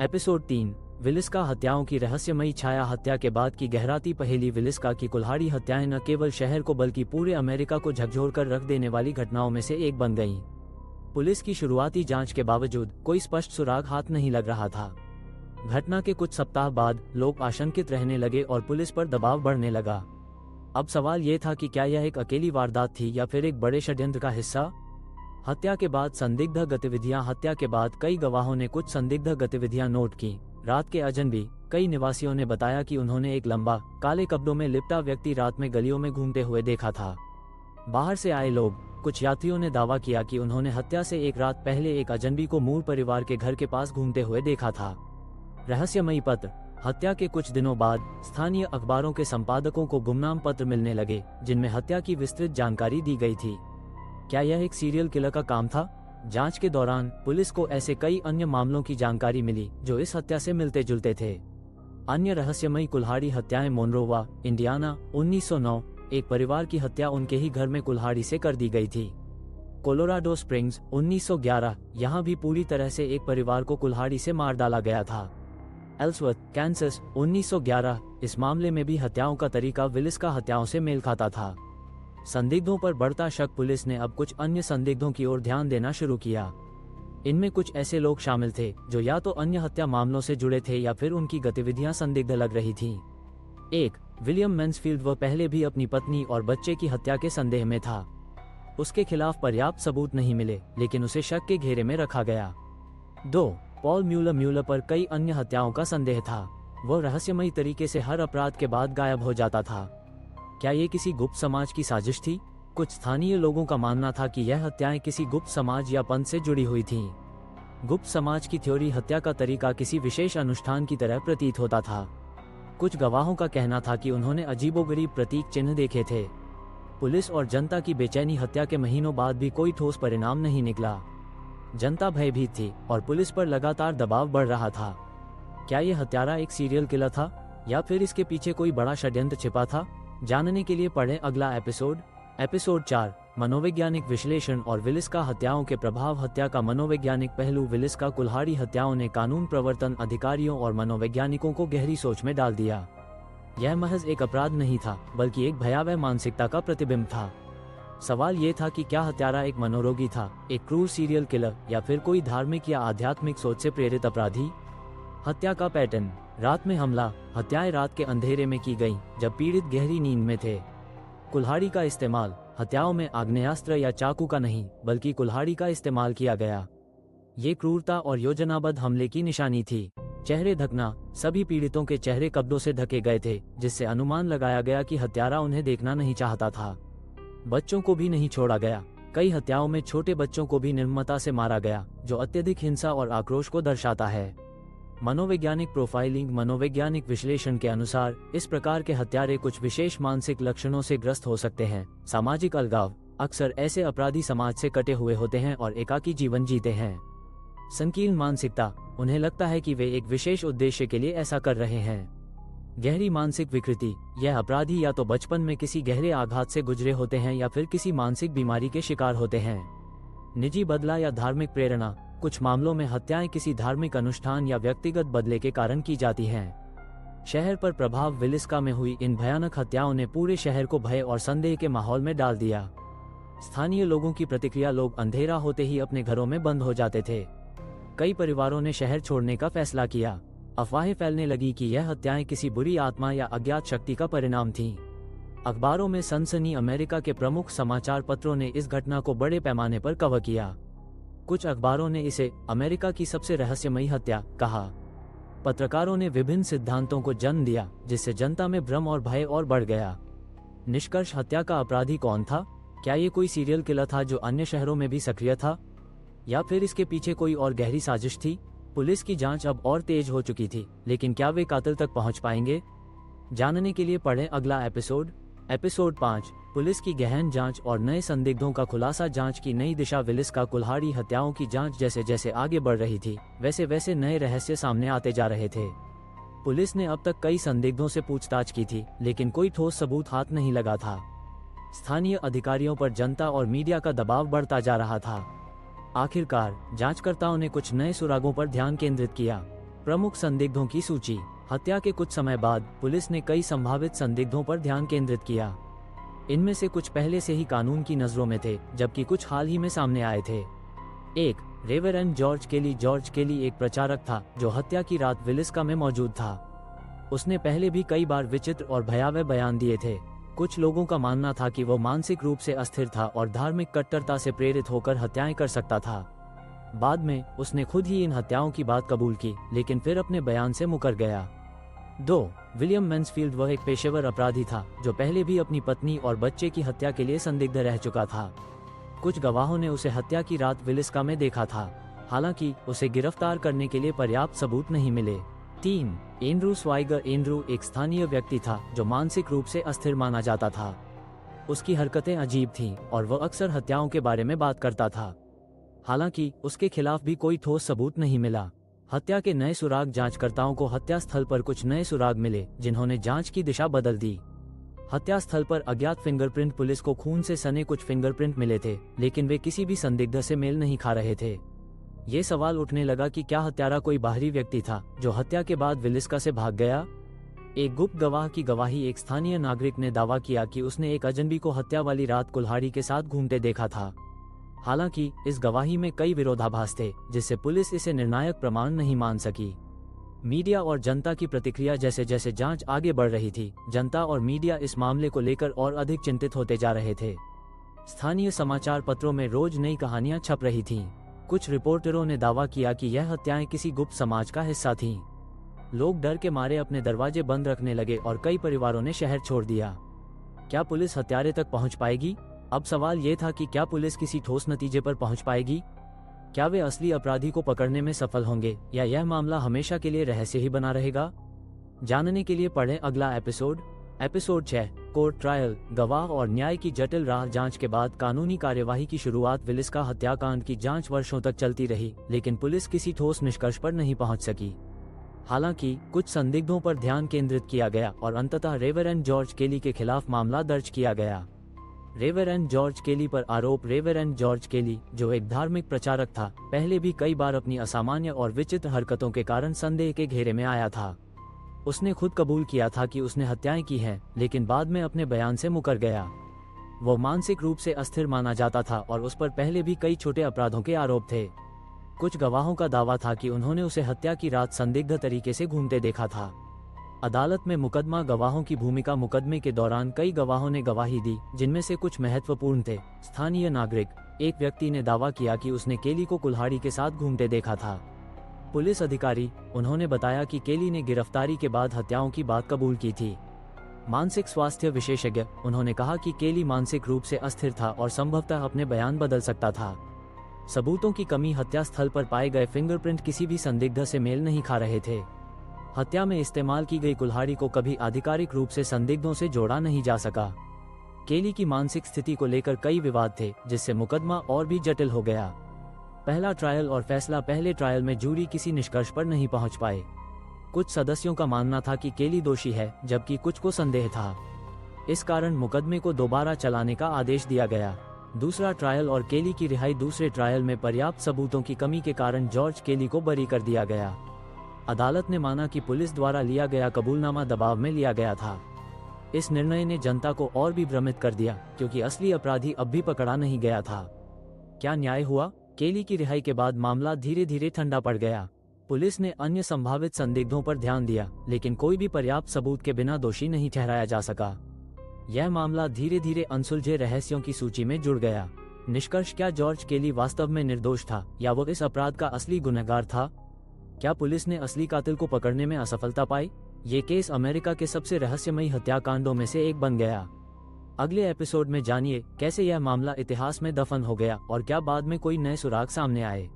Episode 3 विलिस्का हत्याओं की रहस्यमयी छाया। हत्या के बाद की गहराती पहेली। विलिस्का की कुल्हाड़ी हत्याएं न केवल शहर को बल्कि पूरे अमेरिका को झकझोर कर रख देने वाली घटनाओं में से एक बन गईं। पुलिस की शुरुआती जांच के बावजूद कोई स्पष्ट सुराग हाथ नहीं लग रहा था। घटना के कुछ सप्ताह बाद लोग आशंकित रहने लगे और पुलिस पर दबाव बढ़ने लगा। अब सवाल ये था कि क्या यह एक अकेली वारदात थी या फिर एक बड़े षड्यंत्र का हिस्सा। हत्या के बाद संदिग्ध गतिविधियां। हत्या के बाद कई गवाहों ने कुछ संदिग्ध गतिविधियां नोट की। रात के अजनबी कई निवासियों ने बताया कि उन्होंने एक लंबा काले कपड़ों में लिपटा व्यक्ति रात में गलियों में घूमते हुए देखा था। बाहर से आए लोग, कुछ यात्रियों ने दावा किया कि उन्होंने हत्या से एक रात पहले एक अजनबी को मूर परिवार के घर के पास घूमते हुए देखा था। रहस्यमयी पत्र। हत्या के कुछ दिनों बाद स्थानीय अखबारों के संपादकों को गुमनाम पत्र मिलने लगे जिनमें हत्या की विस्तृत जानकारी दी गई थी। क्या यह एक सीरियल किलर का काम था? जांच के दौरान पुलिस को ऐसे कई अन्य मामलों की जानकारी मिली जो इस हत्या से मिलते जुलते थे। अन्य रहस्यमयी कुल्हाड़ी हत्याएं। मोनरोवा, इंडियाना, 1909। एक परिवार की हत्या उनके ही घर में कुल्हाड़ी से कर दी गई थी। Colorado springs, 1911। यहाँ भी पूरी तरह से एक परिवार को कुल्हाड़ी से मार डाला गया था। Ellsworth, Kansas, 1911। इस मामले में भी हत्याओं का तरीका विलिस्का हत्याओं से मेल खाता था। संदिग्धों पर बढ़ता शक। पुलिस ने अब कुछ अन्य संदिग्धों की ओर ध्यान देना शुरू किया। इनमें कुछ ऐसे लोग शामिल थे जो या तो अन्य हत्या मामलों से जुड़े थे या फिर उनकी गतिविधियां संदिग्ध लग रही थीं। 1. William Mansfield. वह पहले भी अपनी पत्नी और बच्चे की हत्या के संदेह में था। उसके खिलाफ पर्याप्त सबूत नहीं मिले लेकिन उसे शक के घेरे में रखा गया। 2. Paul Muller. म्यूलर पर कई अन्य हत्याओं का संदेह था। वह रहस्यमयी तरीके से हर अपराध के बाद गायब हो जाता था। क्या ये किसी गुप्त समाज की साजिश थी? कुछ स्थानीय लोगों का मानना था कि यह हत्याएं किसी गुप्त समाज या पंथ से जुड़ी हुई थीं। गुप्त समाज की थ्योरी। हत्या का तरीका किसी विशेष अनुष्ठान की तरह प्रतीत होता था। कुछ गवाहों का कहना था कि उन्होंने अजीबोगरीब प्रतीक चिन्ह देखे थे। पुलिस और जनता की बेचैनी। हत्या के महीनों बाद भी कोई ठोस परिणाम नहीं निकला। जनता भयभीत थी और पुलिस पर लगातार दबाव बढ़ रहा था। क्या यह हत्यारा एक सीरियल किलर था या फिर इसके पीछे कोई बड़ा षड्यंत्र छिपा था? जानने के लिए पढ़ें अगला एपिसोड। एपिसोड 4 मनोवैज्ञानिक विश्लेषण और विलिस्का हत्याओं के प्रभाव। हत्या का मनोवैज्ञानिक पहलू। विलिस्का कुल्हाड़ी हत्याओं ने कानून प्रवर्तन अधिकारियों और मनोवैज्ञानिकों को गहरी सोच में डाल दिया। यह महज एक अपराध नहीं था बल्कि एक भयावह मानसिकता का प्रतिबिंब था। सवाल ये था कि क्या हत्यारा एक मनोरोगी था, एक क्रूर सीरियल किलर या फिर कोई धार्मिक या आध्यात्मिक सोच से प्रेरित अपराधी। हत्या का पैटर्न। रात में हमला। हत्याएं रात के अंधेरे में की गईं जब पीड़ित गहरी नींद में थे। कुल्हाड़ी का इस्तेमाल। हत्याओं में आग्नेयास्त्र या चाकू का नहीं बल्कि कुल्हाड़ी का इस्तेमाल किया गया। ये क्रूरता और योजनाबद्ध हमले की निशानी थी। चेहरे ढकना। सभी पीड़ितों के चेहरे कपड़ों से ढके गए थे जिससे अनुमान लगाया गया कि हत्यारा उन्हें देखना नहीं चाहता था। बच्चों को भी नहीं छोड़ा गया। कई हत्याओं में छोटे बच्चों को भी निर्ममता से मारा गया जो अत्यधिक हिंसा और आक्रोश को दर्शाता है। मनोवैज्ञानिक प्रोफाइलिंग। मनोवैज्ञानिक विश्लेषण के अनुसार इस प्रकार के हत्यारे कुछ विशेष मानसिक लक्षणों से ग्रस्त हो सकते हैं। सामाजिक अलगाव। अक्सर ऐसे अपराधी समाज से कटे हुए होते हैं और एकाकी जीवन जीते हैं। संकीर्ण मानसिकता। उन्हें लगता है कि वे एक विशेष उद्देश्य के लिए ऐसा कर रहे हैं। गहरी मानसिक विकृति। यह अपराधी या तो बचपन में किसी गहरे आघात से गुजरे होते हैं या फिर किसी मानसिक बीमारी के शिकार होते हैं। निजी बदला या धार्मिक प्रेरणा। कुछ मामलों में हत्याएं किसी धार्मिक अनुष्ठान या व्यक्तिगत बदले के कारण की जाती हैं। शहर पर प्रभाव। विलिस्का में हुई इन भयानक हत्याओं ने पूरे शहर को भय और संदेह के माहौल में डाल दिया। स्थानीय लोगों की प्रतिक्रिया। लोग अंधेरा होते ही अपने घरों में बंद हो जाते थे। कई परिवारों ने शहर छोड़ने का फैसला किया। अफवाहें फैलने लगी कि यह हत्याएं किसी बुरी आत्मा या अज्ञात शक्ति का परिणाम थीं। अखबारों में सनसनी। अमेरिका के प्रमुख समाचार पत्रों ने इस घटना को बड़े पैमाने पर कवर किया। कुछ अखबारों ने इसे अमेरिका की सबसे रहस्यमयी हत्या कहा। पत्रकारों ने विभिन्न सिद्धांतों को जन्म दिया जिससे जनता में भ्रम और भय और बढ़ गया। निष्कर्ष। हत्या का अपराधी कौन था? क्या ये कोई सीरियल किलर था जो अन्य शहरों में भी सक्रिय था या फिर इसके पीछे कोई और गहरी साजिश थी? पुलिस की जांच अब और तेज हो चुकी थी लेकिन क्या वे कातिल तक पहुंच पाएंगे? जानने के लिए पढ़ें अगला एपिसोड। एपिसोड 5 पुलिस की गहन जांच और नए संदिग्धों का खुलासा। जांच की नई दिशा। विलिस्का कुल्हाड़ी हत्याओं की जांच जैसे जैसे आगे बढ़ रही थी वैसे वैसे नए रहस्य सामने आते जा रहे थे। पुलिस ने अब तक कई संदिग्धों से पूछताछ की थी लेकिन कोई ठोस सबूत हाथ नहीं लगा था। स्थानीय अधिकारियों पर जनता और मीडिया का दबाव बढ़ता जा रहा था। आखिरकार जांचकर्ताओं ने कुछ नए सुरागों पर ध्यान केंद्रित किया। प्रमुख संदिग्धों की सूची। हत्या के कुछ समय बाद पुलिस ने कई संभावित संदिग्धों पर ध्यान केंद्रित किया। इनमें से कुछ पहले से ही कानून की नजरों में थे, जबकि कुछ हाल ही में सामने आए थे। 1. रेवरेंड जॉर्ज केली। जॉर्ज केली एक प्रचारक था जो हत्या की रात विलिस्का में मौजूद था। उसने पहले भी कई बार विचित्र और भयावह बयान दिए थे। कुछ लोगों का मानना था कि वो मानसिक रूप से अस्थिर था और धार्मिक कट्टरता से प्रेरित होकर हत्याएं कर सकता था। बाद में उसने खुद ही इन हत्याओं की बात कबूल की, लेकिन फिर अपने बयान से मुकर गया। 2. William Mansfield. वह एक पेशेवर अपराधी था जो पहले भी अपनी पत्नी और बच्चे की हत्या के लिए संदिग्ध रह चुका था। कुछ गवाहों ने उसे हत्या की रात विलिस्का में देखा था, हालांकि उसे गिरफ्तार करने के लिए पर्याप्त सबूत नहीं मिले। 3. एंड्रू स्वाइगर। एंड्रू एक स्थानीय व्यक्ति था जो मानसिक रूप से अस्थिर माना जाता था। उसकी हरकतें अजीब थीं और वह अक्सर हत्याओं के बारे में बात करता था। हालांकि उसके खिलाफ भी कोई ठोस सबूत नहीं मिला। हत्या के नए सुराग। जांचकर्ताओं को हत्या स्थल पर कुछ नए सुराग मिले जिन्होंने जांच की दिशा बदल दी। हत्या स्थल पर अज्ञात फिंगरप्रिंट। पुलिस को खून से सने कुछ फिंगरप्रिंट मिले थे, लेकिन वे किसी भी संदिग्ध से मेल नहीं खा रहे थे। ये सवाल उठने लगा कि क्या हत्यारा कोई बाहरी व्यक्ति था जो हत्या के बाद विलिस्का से भाग गया। एक गुप्त गवाह की गवाही। एक स्थानीय नागरिक ने दावा किया कि उसने एक अजनबी को हत्या वाली रात कुल्हाड़ी के साथ घूमते देखा था। हालांकि इस गवाही में कई विरोधाभास थे, जिससे पुलिस इसे निर्णायक प्रमाण नहीं मान सकी। मीडिया और जनता की प्रतिक्रिया। जैसे जैसे जांच आगे बढ़ रही थी, जनता और मीडिया इस मामले को लेकर और अधिक चिंतित होते जा रहे थे। स्थानीय समाचार पत्रों में रोज नई कहानियां छप रही थीं। कुछ रिपोर्टरों ने दावा किया कि यह हत्याएं किसी गुप्त समाज का हिस्सा थीं। लोग डर के मारे अपने दरवाजे बंद रखने लगे और कई परिवारों ने शहर छोड़ दिया। क्या पुलिस हत्यारे तक पहुंच पाएगी? अब सवाल ये था कि क्या पुलिस किसी ठोस नतीजे पर पहुंच पाएगी? क्या वे असली अपराधी को पकड़ने में सफल होंगे या यह मामला हमेशा के लिए रहस्य ही बना रहेगा? जानने के लिए पढ़ें अगला एपिसोड। Episode 6 court trial. गवाह और न्याय की जटिल राह। जांच के बाद कानूनी कार्यवाही की शुरुआत। विलिस्का हत्याकांड की जांच वर्षों तक चलती रही, लेकिन पुलिस किसी ठोस निष्कर्ष पर नहीं पहुंच सकी। हालांकि कुछ संदिग्धों पर ध्यान केंद्रित किया गया और अंततः रेवरेंड जॉर्ज केली के खिलाफ मामला दर्ज किया गया। रेवरेंड जॉर्ज केली पर आरोप। रेवरेंड जॉर्ज केली, जो एक धार्मिक प्रचारक था, पहले भी कई बार अपनी असामान्य और विचित्र हरकतों के कारण संदेह के घेरे में आया था। उसने खुद कबूल किया था कि उसने हत्याएं की हैं, लेकिन बाद में अपने बयान से मुकर गया। वो मानसिक रूप से अस्थिर माना जाता था और उस पर पहले भी कई छोटे अपराधों के आरोप थे। कुछ गवाहों का दावा था कि उन्होंने उसे हत्या की रात संदिग्ध तरीके से घूमते देखा था। अदालत में मुकदमा। गवाहों की भूमिका। मुकदमे के दौरान कई गवाहों ने गवाही दी, जिनमें से कुछ महत्वपूर्ण थे। स्थानीय नागरिक। एक व्यक्ति ने दावा किया कि उसने केली को कुल्हाड़ी के साथ घूमते देखा था। पुलिस अधिकारी। उन्होंने बताया कि केली ने गिरफ्तारी के बाद हत्याओं की बात कबूल की थी। मानसिक स्वास्थ्य विशेषज्ञ। उन्होंने कहा कि केली मानसिक रूप से अस्थिर था और संभवतः अपने बयान बदल सकता था। सबूतों की कमी। हत्या स्थल पर पाए गए फिंगरप्रिंट किसी भी संदिग्ध से मेल नहीं खा रहे थे। हत्या में इस्तेमाल की गई कुल्हाड़ी को कभी आधिकारिक रूप से संदिग्धों से जोड़ा नहीं जा सका। केली की मानसिक स्थिति को लेकर कई विवाद थे, जिससे मुकदमा और भी जटिल हो गया। पहला ट्रायल और फैसला। पहले ट्रायल में जूरी किसी निष्कर्ष पर नहीं पहुंच पाए। कुछ सदस्यों का मानना था कि केली दोषी है, जबकि कुछ को संदेह था। इस कारण मुकदमे को दोबारा चलाने का आदेश दिया गया। दूसरा ट्रायल और केली की रिहाई। दूसरे ट्रायल में पर्याप्त सबूतों की कमी के कारण जॉर्ज केली को बरी कर दिया गया। अदालत ने माना कि पुलिस द्वारा लिया गया कबूलनामा दबाव में लिया गया था। इस निर्णय ने जनता को और भी भ्रमित कर दिया, क्योंकि असली अपराधी अब भी पकड़ा नहीं गया था। क्या न्याय हुआ? केली की रिहाई के बाद मामला धीरे धीरे ठंडा पड़ गया। पुलिस ने अन्य संभावित संदिग्धों पर ध्यान दिया, लेकिन कोई भी पर्याप्त सबूत के बिना दोषी नहीं ठहराया जा सका। यह मामला धीरे धीरे अनसुलझे रहस्यों की सूची में जुड़ गया। निष्कर्ष। क्या जॉर्ज केली वास्तव में निर्दोष था या वो इस अपराध का असली गुनहगार था? क्या पुलिस ने असली कातिल को पकड़ने में असफलता पाई? ये केस अमेरिका के सबसे रहस्यमयी हत्याकांडों में से एक बन गया। अगले एपिसोड में जानिए कैसे यह मामला इतिहास में दफन हो गया और क्या बाद में कोई नए सुराग सामने आए।